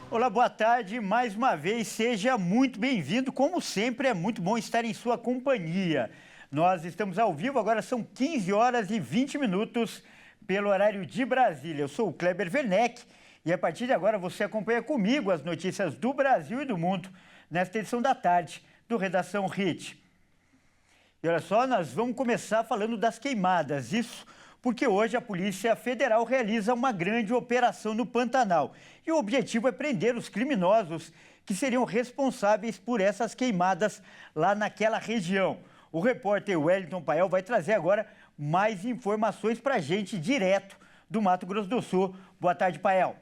Olá, boa tarde. Mais uma vez, seja muito bem-vindo. Como sempre, é muito bom estar em sua companhia. Nós estamos ao vivo, agora são 15 horas e 20 minutos pelo horário de Brasília. Eu sou o Kleber Werneck e a partir de agora você acompanha comigo as notícias do Brasil e do mundo nesta edição da tarde do Redação HIT. E olha só, nós vamos começar falando das queimadas. Isso porque hoje a Polícia Federal realiza uma grande operação no Pantanal. E o objetivo é prender os criminosos que seriam responsáveis por essas queimadas lá naquela região. O repórter Wellington Pael vai trazer agora mais informações para a gente direto do Mato Grosso do Sul. Boa tarde, Pael.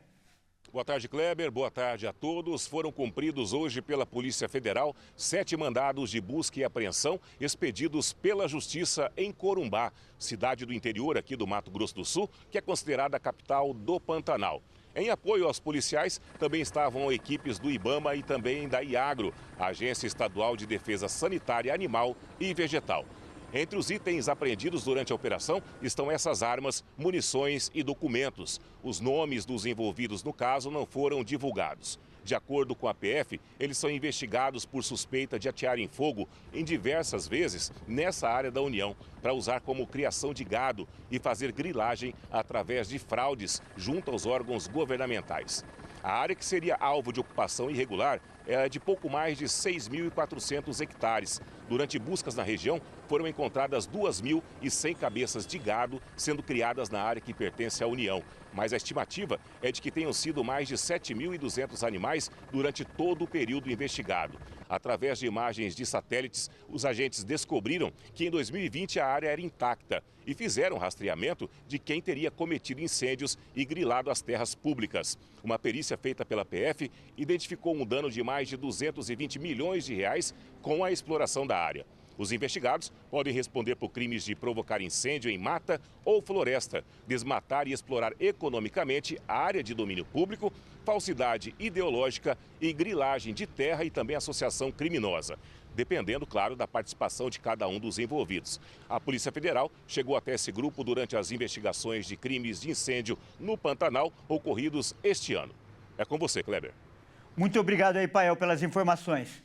Boa tarde, Kleber. Boa tarde a todos. Foram cumpridos hoje pela Polícia Federal 7 mandados de busca e apreensão expedidos pela Justiça em Corumbá, cidade do interior aqui do Mato Grosso do Sul, que é considerada a capital do Pantanal. Em apoio aos policiais, também estavam equipes do IBAMA e também da IAGRO, a Agência Estadual de Defesa Sanitária Animal e Vegetal. Entre os itens apreendidos durante a operação estão essas armas, munições e documentos. Os nomes dos envolvidos no caso não foram divulgados. De acordo com a PF, eles são investigados por suspeita de atearem fogo em diversas vezes nessa área da União, para usar como criação de gado e fazer grilagem através de fraudes junto aos órgãos governamentais. A área que seria alvo de ocupação irregular é de pouco mais de 6.400 hectares. Durante buscas na região, foram encontradas 2.100 cabeças de gado sendo criadas na área que pertence à União. Mas a estimativa é de que tenham sido mais de 7.200 animais durante todo o período investigado. Através de imagens de satélites, os agentes descobriram que em 2020 a área era intacta e fizeram rastreamento de quem teria cometido incêndios e grilado as terras públicas. Uma perícia feita pela PF identificou um dano de mais de 220 milhões de reais com a exploração da área. Os investigados podem responder por crimes de provocar incêndio em mata ou floresta, desmatar e explorar economicamente a área de domínio público, falsidade ideológica e grilagem de terra e também associação criminosa, dependendo, claro, da participação de cada um dos envolvidos. A Polícia Federal chegou até esse grupo durante as investigações de crimes de incêndio no Pantanal ocorridos este ano. É com você, Kleber. Muito obrigado aí, Pael, pelas informações.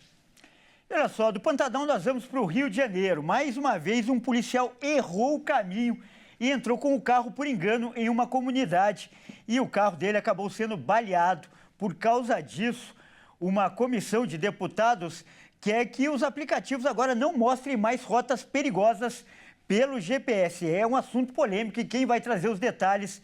Olha só, do Pantanal nós vamos para o Rio de Janeiro. Mais uma vez, um policial errou o caminho e entrou com o carro por engano em uma comunidade. E o carro dele acabou sendo baleado. Por causa disso, uma comissão de deputados quer que os aplicativos agora não mostrem mais rotas perigosas pelo GPS. É um assunto polêmico e quem vai trazer os detalhes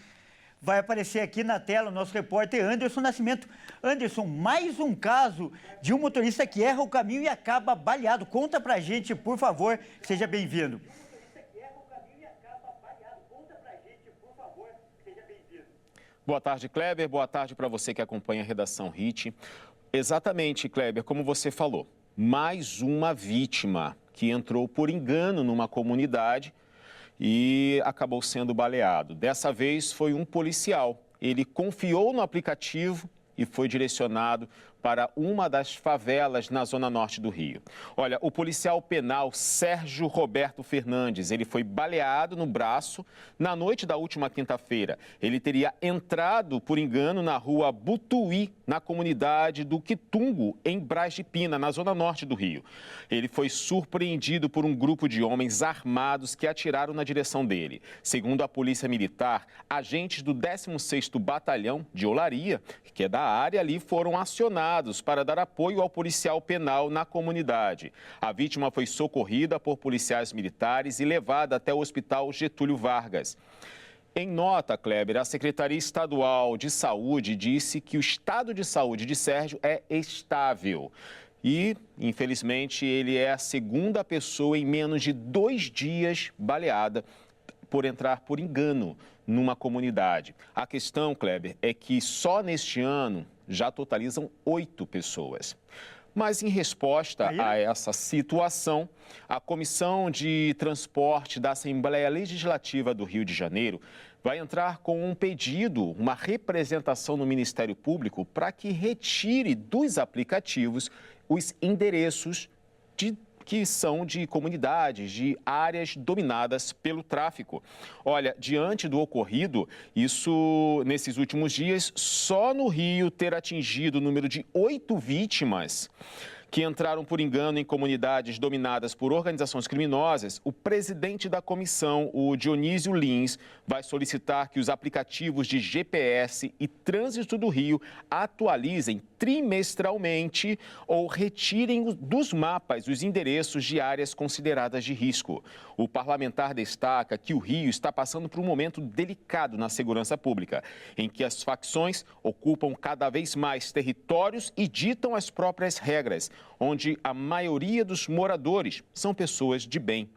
vai aparecer aqui na tela o nosso repórter Anderson Nascimento. Anderson, mais um caso de um motorista que erra o caminho e acaba baleado. Conta pra gente, por favor. Seja bem-vindo. Boa tarde, Kleber. Boa tarde para você que acompanha a Redação HIT. Exatamente, Kleber, como você falou. Mais uma vítima que entrou por engano numa comunidade e acabou sendo baleado. Dessa vez foi um policial. Ele confiou no aplicativo e foi direcionado para uma das favelas na zona norte do Rio. Olha, o policial penal Sérgio Roberto Fernandes, ele foi baleado no braço na noite da última quinta-feira. Ele teria entrado por engano na rua Butuí, na comunidade do Quitungo, em Braz de Pina, na zona norte do Rio. Ele foi surpreendido por um grupo de homens armados que atiraram na direção dele. Segundo a Polícia Militar, agentes do 16º Batalhão de Olaria, que é da área ali, foram acionados para dar apoio ao policial penal na comunidade. A vítima foi socorrida por policiais militares e levada até o Hospital Getúlio Vargas. Em nota, Kleber, a Secretaria Estadual de Saúde disse que o estado de saúde de Sérgio é estável. E, infelizmente, ele é a segunda pessoa em menos de 2 dias baleada por entrar por engano numa comunidade. A questão, Kleber, é que só neste ano já totalizam 8 pessoas. Mas em resposta a essa situação, a Comissão de Transporte da Assembleia Legislativa do Rio de Janeiro vai entrar com um pedido, uma representação no Ministério Público para que retire dos aplicativos os endereços de que são de comunidades, de áreas dominadas pelo tráfico. Olha, diante do ocorrido, isso nesses últimos dias, só no Rio ter atingido o número de 8 vítimas que entraram por engano em comunidades dominadas por organizações criminosas, o presidente da comissão, o Dionísio Lins, vai solicitar que os aplicativos de GPS e trânsito do Rio atualizem trimestralmente ou retirem dos mapas os endereços de áreas consideradas de risco. O parlamentar destaca que o Rio está passando por um momento delicado na segurança pública, em que as facções ocupam cada vez mais territórios e ditam as próprias regras, onde a maioria dos moradores são pessoas de bem.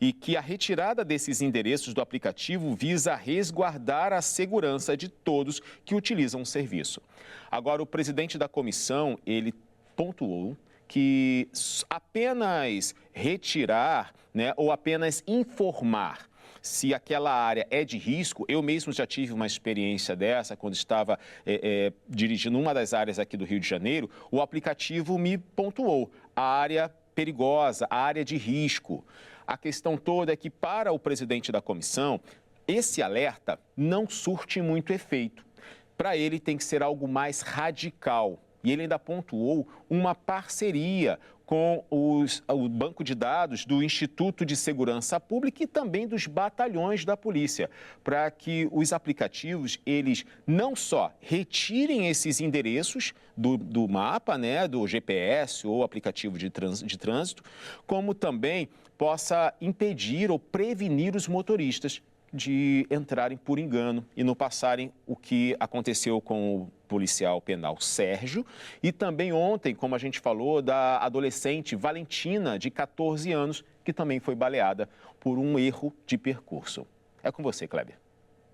E que a retirada desses endereços do aplicativo visa resguardar a segurança de todos que utilizam o serviço. Agora, o presidente da comissão, ele pontuou que apenas retirar, ou apenas informar se aquela área é de risco. Eu mesmo já tive uma experiência dessa quando estava dirigindo uma das áreas aqui do Rio de Janeiro. O aplicativo me pontuou a área perigosa, a área de risco. A questão toda é que, para o presidente da comissão, esse alerta não surte muito efeito. Para ele tem que ser algo mais radical. E ele ainda pontuou uma parceria com o banco de dados do Instituto de Segurança Pública e também dos batalhões da polícia, para que os aplicativos, eles não só retirem esses endereços do mapa, do GPS ou aplicativo de trânsito, como também possa impedir ou prevenir os motoristas de entrarem por engano e não passarem o que aconteceu com o policial penal Sérgio e também ontem, como a gente falou, da adolescente Valentina, de 14 anos, que também foi baleada por um erro de percurso. É com você, Kleber.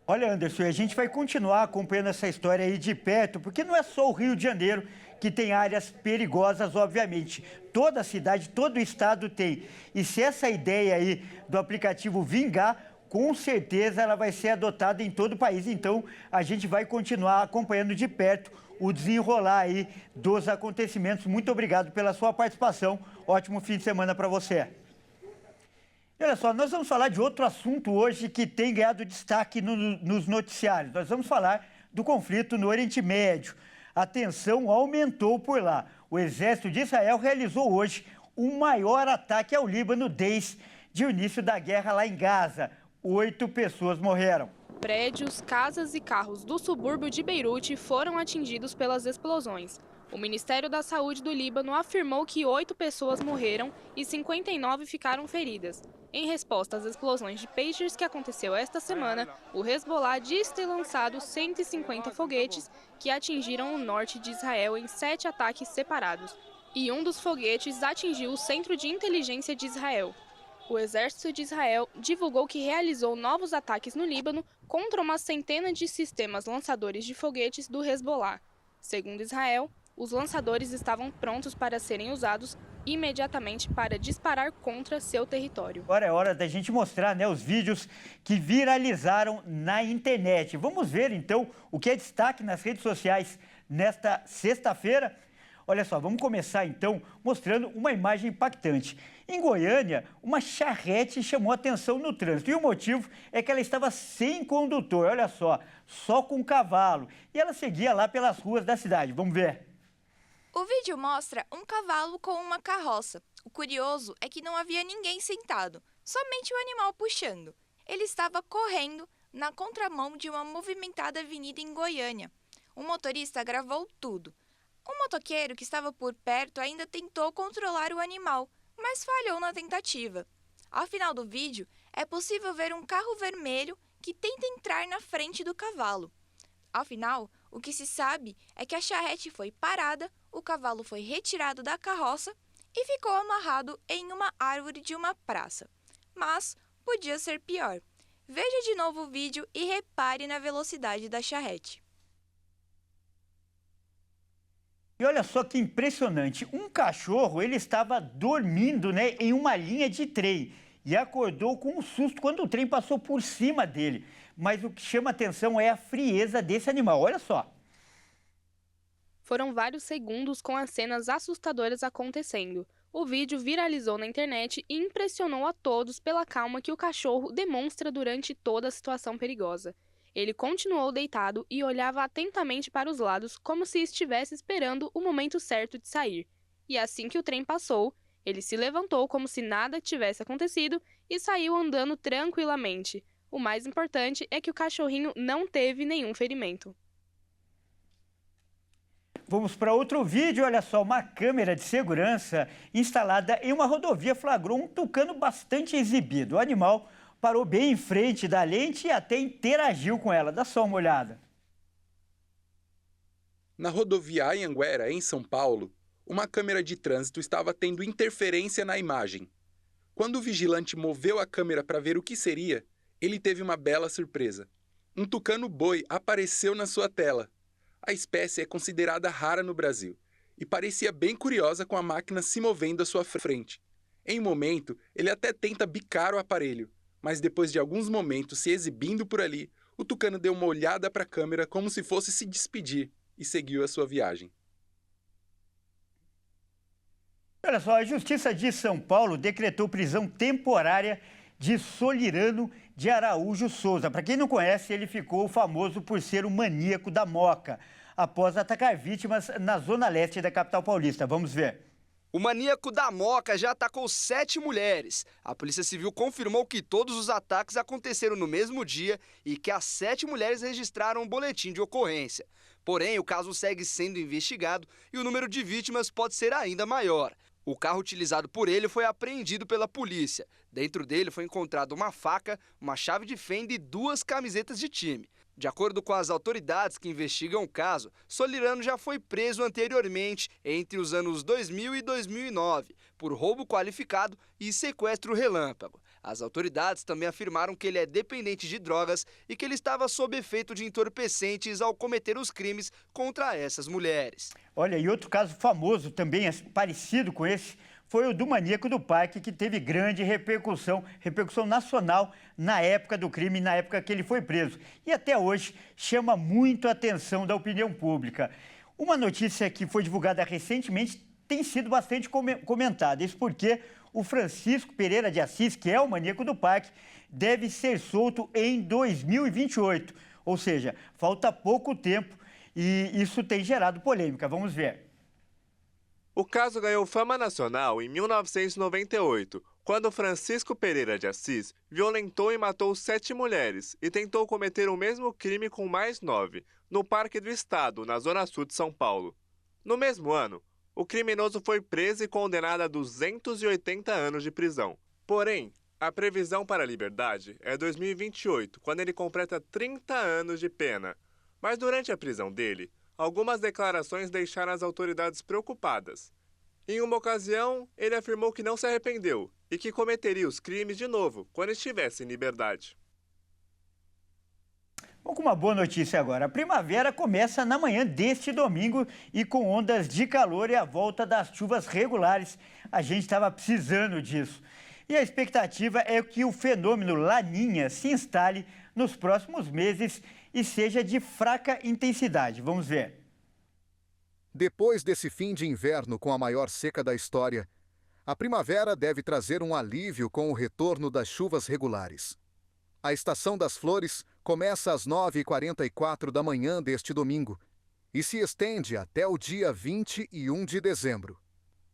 Olha, Anderson, a gente vai continuar acompanhando essa história aí de perto, porque não é só o Rio de Janeiro que tem áreas perigosas, obviamente. Toda a cidade, todo o estado tem. E se essa ideia aí do aplicativo vingar, com certeza ela vai ser adotada em todo o país. Então, a gente vai continuar acompanhando de perto o desenrolar aí dos acontecimentos. Muito obrigado pela sua participação. Ótimo fim de semana para você. E olha só, nós vamos falar de outro assunto hoje que tem ganhado destaque nos noticiários. Nós vamos falar do conflito no Oriente Médio. A tensão aumentou por lá. O exército de Israel realizou hoje o maior ataque ao Líbano desde o início da guerra lá em Gaza. 8 pessoas morreram. Prédios, casas e carros do subúrbio de Beirute foram atingidos pelas explosões. O Ministério da Saúde do Líbano afirmou que 8 pessoas morreram e 59 ficaram feridas. Em resposta às explosões de pagers que aconteceu esta semana, o Hezbollah diz ter lançado 150 foguetes que atingiram o norte de Israel em 7 ataques separados. E um dos foguetes atingiu o Centro de Inteligência de Israel. O exército de Israel divulgou que realizou novos ataques no Líbano contra uma centena de sistemas lançadores de foguetes do Hezbollah. Segundo Israel, os lançadores estavam prontos para serem usados imediatamente para disparar contra seu território. Agora é hora da gente mostrar, os vídeos que viralizaram na internet. Vamos ver, então, o que é destaque nas redes sociais nesta sexta-feira. Olha só, vamos começar, então, mostrando uma imagem impactante. Em Goiânia, uma charrete chamou atenção no trânsito e o motivo é que ela estava sem condutor, olha só com cavalo. E ela seguia lá pelas ruas da cidade. Vamos ver. O vídeo mostra um cavalo com uma carroça. O curioso é que não havia ninguém sentado, somente o animal puxando. Ele estava correndo na contramão de uma movimentada avenida em Goiânia. O motorista gravou tudo. O motoqueiro que estava por perto ainda tentou controlar o animal, mas falhou na tentativa. Ao final do vídeo, é possível ver um carro vermelho que tenta entrar na frente do cavalo. Ao final, o que se sabe é que a charrete foi parada, o cavalo foi retirado da carroça e ficou amarrado em uma árvore de uma praça. Mas podia ser pior. Veja de novo o vídeo e repare na velocidade da charrete. E olha só que impressionante, um cachorro, ele estava dormindo, em uma linha de trem e acordou com um susto quando o trem passou por cima dele. Mas o que chama atenção é a frieza desse animal, olha só. Foram vários segundos com as cenas assustadoras acontecendo. O vídeo viralizou na internet e impressionou a todos pela calma que o cachorro demonstra durante toda a situação perigosa. Ele continuou deitado e olhava atentamente para os lados como se estivesse esperando o momento certo de sair. E assim que o trem passou, ele se levantou como se nada tivesse acontecido e saiu andando tranquilamente. O mais importante é que o cachorrinho não teve nenhum ferimento. Vamos para outro vídeo. Olha só, uma câmera de segurança instalada em uma rodovia flagrou um tucano bastante exibido. O animal parou bem em frente da lente e até interagiu com ela. Dá só uma olhada. Na rodovia Anhanguera, em São Paulo, uma câmera de trânsito estava tendo interferência na imagem. Quando o vigilante moveu a câmera para ver o que seria, ele teve uma bela surpresa. Um tucano-boi apareceu na sua tela. A espécie é considerada rara no Brasil e parecia bem curiosa com a máquina se movendo à sua frente. Em um momento, ele até tenta bicar o aparelho, mas depois de alguns momentos se exibindo por ali, o tucano deu uma olhada para a câmera como se fosse se despedir e seguiu a sua viagem. Olha só, a Justiça de São Paulo decretou prisão temporária de Solirano de Araújo Souza. Para quem não conhece, ele ficou famoso por ser o maníaco da moca, após atacar vítimas na zona leste da capital paulista. Vamos ver. O maníaco da moca já atacou 7 mulheres. A Polícia Civil confirmou que todos os ataques aconteceram no mesmo dia e que as 7 mulheres registraram um boletim de ocorrência. Porém, o caso segue sendo investigado e o número de vítimas pode ser ainda maior. O carro utilizado por ele foi apreendido pela polícia. Dentro dele foi encontrada uma faca, uma chave de fenda e 2 camisetas de time. De acordo com as autoridades que investigam o caso, Solirano já foi preso anteriormente entre os anos 2000 e 2009 por roubo qualificado e sequestro relâmpago. As autoridades também afirmaram que ele é dependente de drogas e que ele estava sob efeito de entorpecentes ao cometer os crimes contra essas mulheres. Olha, e outro caso famoso, também parecido com esse, foi o do maníaco do parque, que teve grande repercussão nacional na época do crime, na época que ele foi preso. E até hoje chama muito a atenção da opinião pública. Uma notícia que foi divulgada recentemente tem sido bastante comentada. Isso porque o Francisco Pereira de Assis, que é o maníaco do parque, deve ser solto em 2028. Ou seja, falta pouco tempo e isso tem gerado polêmica. Vamos ver. O caso ganhou fama nacional em 1998, quando Francisco Pereira de Assis violentou e matou 7 mulheres e tentou cometer o mesmo crime com mais 9, no Parque do Estado, na Zona Sul de São Paulo. No mesmo ano, o criminoso foi preso e condenado a 280 anos de prisão. Porém, a previsão para a liberdade é 2028, quando ele completa 30 anos de pena. Mas durante a prisão dele, algumas declarações deixaram as autoridades preocupadas. Em uma ocasião, ele afirmou que não se arrependeu e que cometeria os crimes de novo quando estivesse em liberdade. Vamos com uma boa notícia agora. A primavera começa na manhã deste domingo e com ondas de calor e a volta das chuvas regulares. A gente estava precisando disso. E a expectativa é que o fenômeno Laninha se instale nos próximos meses e seja de fraca intensidade. Vamos ver. Depois desse fim de inverno com a maior seca da história, a primavera deve trazer um alívio com o retorno das chuvas regulares. A estação das flores começa às 9h44 da manhã deste domingo e se estende até o dia 21 de dezembro.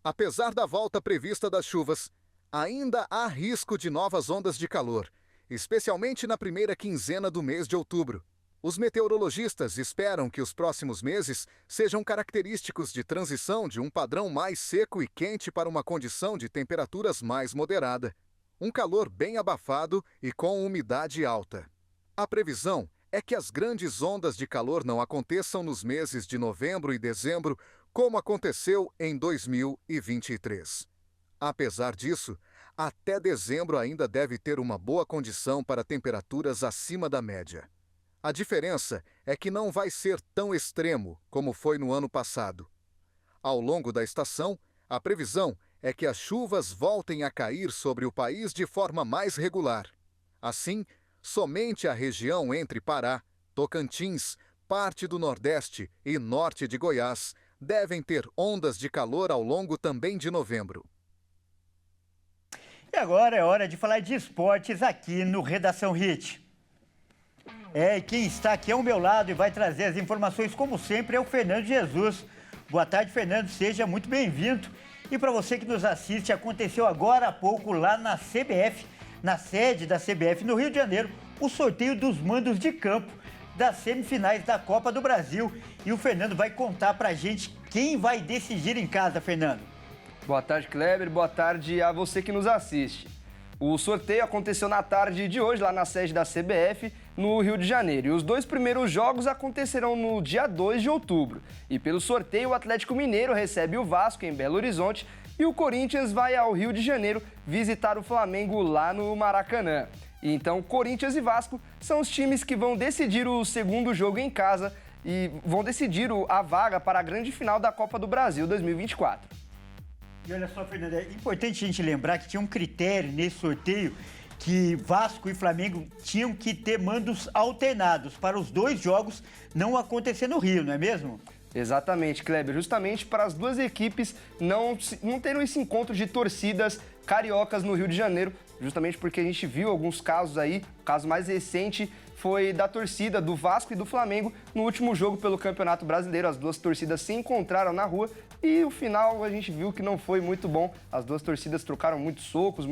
Apesar da volta prevista das chuvas, ainda há risco de novas ondas de calor, especialmente na primeira quinzena do mês de outubro. Os meteorologistas esperam que os próximos meses sejam característicos de transição de um padrão mais seco e quente para uma condição de temperaturas mais moderada. Um calor bem abafado e com umidade alta. A previsão é que as grandes ondas de calor não aconteçam nos meses de novembro e dezembro, como aconteceu em 2023. Apesar disso, até dezembro ainda deve ter uma boa condição para temperaturas acima da média. A diferença é que não vai ser tão extremo como foi no ano passado. Ao longo da estação, a previsão é que as chuvas voltem a cair sobre o país de forma mais regular. Assim, somente a região entre Pará, Tocantins, parte do Nordeste e norte de Goiás devem ter ondas de calor ao longo também de novembro. E agora é hora de falar de esportes aqui no Redação Hit. E quem está aqui ao meu lado e vai trazer as informações, como sempre, é o Fernando Jesus. Boa tarde, Fernando, seja muito bem-vindo. E para você que nos assiste, aconteceu agora há pouco lá na CBF, na sede da CBF no Rio de Janeiro, o sorteio dos mandos de campo das semifinais da Copa do Brasil. E o Fernando vai contar pra gente quem vai decidir em casa, Fernando. Boa tarde, Kleber. Boa tarde a você que nos assiste. O sorteio aconteceu na tarde de hoje, lá na sede da CBF, no Rio de Janeiro. E os 2 primeiros jogos acontecerão no dia 2 de outubro. E pelo sorteio, o Atlético Mineiro recebe o Vasco em Belo Horizonte e o Corinthians vai ao Rio de Janeiro visitar o Flamengo lá no Maracanã. E então, Corinthians e Vasco são os times que vão decidir o segundo jogo em casa e vão decidir a vaga para a grande final da Copa do Brasil 2024. E olha só, Fernando, é importante a gente lembrar que tinha um critério nesse sorteio que Vasco e Flamengo tinham que ter mandos alternados para os 2 jogos não acontecer no Rio, não é mesmo? Exatamente, Kleber. Justamente para as duas equipes não terem esse encontro de torcidas cariocas no Rio de Janeiro, justamente porque a gente viu alguns casos aí. O caso mais recente foi da torcida do Vasco e do Flamengo no último jogo pelo Campeonato Brasileiro. As duas torcidas se encontraram na rua e o final a gente viu que não foi muito bom. As duas torcidas trocaram muitos socos,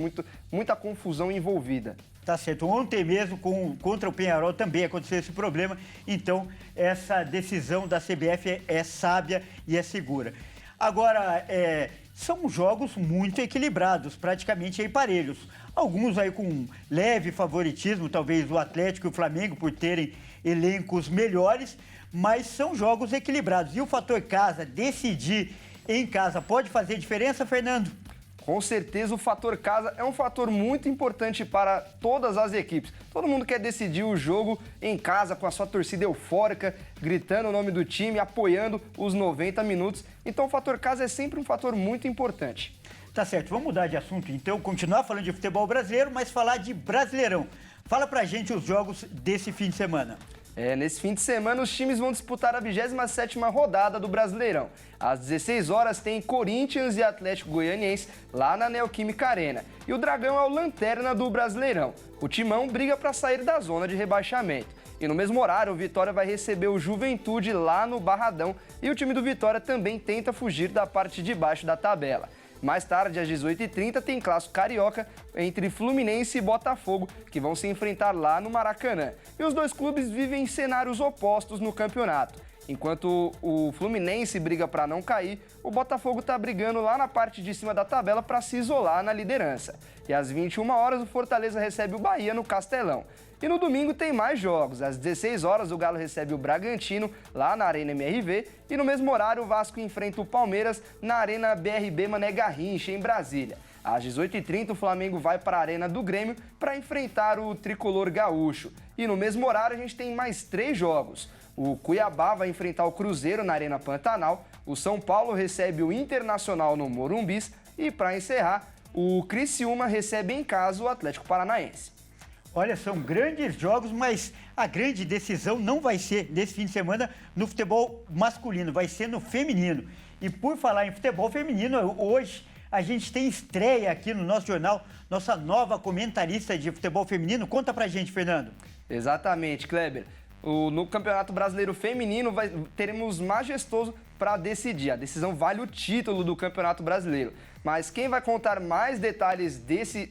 muita confusão envolvida. Tá certo. Ontem mesmo, contra o Peñarol, também aconteceu esse problema. Então, essa decisão da CBF é sábia e é segura. Agora, são jogos muito equilibrados, praticamente aí parelhos. Alguns aí com leve favoritismo, talvez o Atlético e o Flamengo, por terem elencos melhores, mas são jogos equilibrados. E o fator casa, decidir em casa, pode fazer diferença, Fernando? Com certeza o fator casa é um fator muito importante para todas as equipes. Todo mundo quer decidir o jogo em casa com a sua torcida eufórica, gritando o nome do time, apoiando os 90 minutos. Então o fator casa é sempre um fator muito importante. Tá certo, vamos mudar de assunto então, continuar falando de futebol brasileiro, mas falar de Brasileirão. Fala pra gente os jogos desse fim de semana. Nesse fim de semana, os times vão disputar a 27ª rodada do Brasileirão. Às 16 horas tem Corinthians e Atlético Goianiense lá na Neoquímica Arena. E o Dragão é o lanterna do Brasileirão. O Timão briga para sair da zona de rebaixamento. E no mesmo horário, o Vitória vai receber o Juventude lá no Barradão. E o time do Vitória também tenta fugir da parte de baixo da tabela. Mais tarde, às 18h30, tem clássico carioca entre Fluminense e Botafogo, que vão se enfrentar lá no Maracanã. E os dois clubes vivem cenários opostos no campeonato. Enquanto o Fluminense briga para não cair, o Botafogo está brigando lá na parte de cima da tabela para se isolar na liderança. E às 21 horas, o Fortaleza recebe o Bahia no Castelão. E no domingo tem mais jogos. Às 16 horas, o Galo recebe o Bragantino, lá na Arena MRV. E no mesmo horário, o Vasco enfrenta o Palmeiras na Arena BRB Mané Garrincha, em Brasília. Às 18h30, o Flamengo vai para a Arena do Grêmio para enfrentar o Tricolor Gaúcho. E no mesmo horário, a gente tem mais 3 jogos. O Cuiabá vai enfrentar o Cruzeiro na Arena Pantanal. O São Paulo recebe o Internacional no Morumbis. E para encerrar, o Criciúma recebe em casa o Atlético Paranaense. Olha, são grandes jogos, mas a grande decisão não vai ser nesse fim de semana no futebol masculino, vai ser no feminino. E por falar em futebol feminino, hoje a gente tem estreia aqui no nosso jornal, nossa nova comentarista de futebol feminino. Conta pra gente, Fernando. Exatamente, Kleber. No Campeonato Brasileiro Feminino teremos Majestoso para decidir. A decisão vale o título do Campeonato Brasileiro. Mas quem vai contar mais detalhes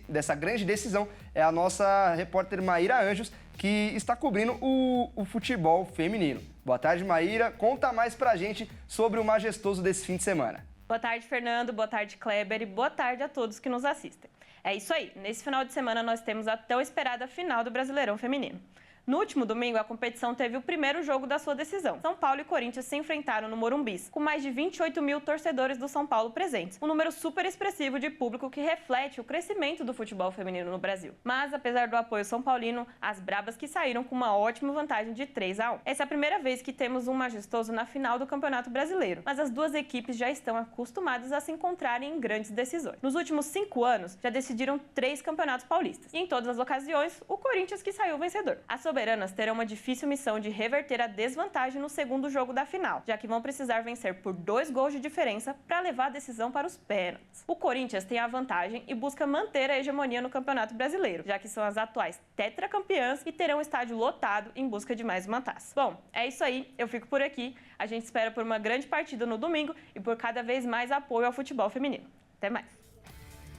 dessa grande decisão é a nossa repórter Maíra Anjos, que está cobrindo o futebol feminino. Boa tarde, Maíra. Conta mais pra gente sobre o Majestoso desse fim de semana. Boa tarde, Fernando. Boa tarde, Kleber. E boa tarde a todos que nos assistem. É isso aí. Nesse final de semana nós temos a tão esperada final do Brasileirão Feminino. No último domingo, a competição teve o primeiro jogo da sua decisão. São Paulo e Corinthians se enfrentaram no Morumbis, com mais de 28 mil torcedores do São Paulo presentes. Um número super expressivo de público que reflete o crescimento do futebol feminino no Brasil. Mas, apesar do apoio são paulino, as brabas que saíram com uma ótima vantagem de 3-1. Essa é a primeira vez que temos um Majestoso na final do Campeonato Brasileiro, mas as duas equipes já estão acostumadas a se encontrarem em grandes decisões. Nos últimos 5 anos, já decidiram 3 campeonatos paulistas. E em todas as ocasiões, o Corinthians que saiu vencedor. A soberanas terão uma difícil missão de reverter a desvantagem no segundo jogo da final, já que vão precisar vencer por 2 gols de diferença para levar a decisão para os pênaltis. O Corinthians tem a vantagem e busca manter a hegemonia no Campeonato Brasileiro, já que são as atuais tetracampeãs e terão o estádio lotado em busca de mais uma taça. Bom, é isso aí, eu fico por aqui. A gente espera por uma grande partida no domingo e por cada vez mais apoio ao futebol feminino. Até mais.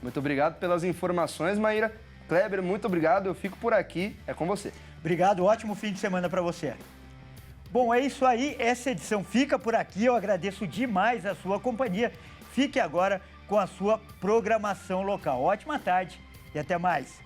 Muito obrigado pelas informações, Maíra. Kleber, muito obrigado. Eu fico por aqui. É com você. Obrigado, ótimo fim de semana para você. Bom, é isso aí. Essa edição fica por aqui. Eu agradeço demais a sua companhia. Fique agora com a sua programação local. Ótima tarde e até mais.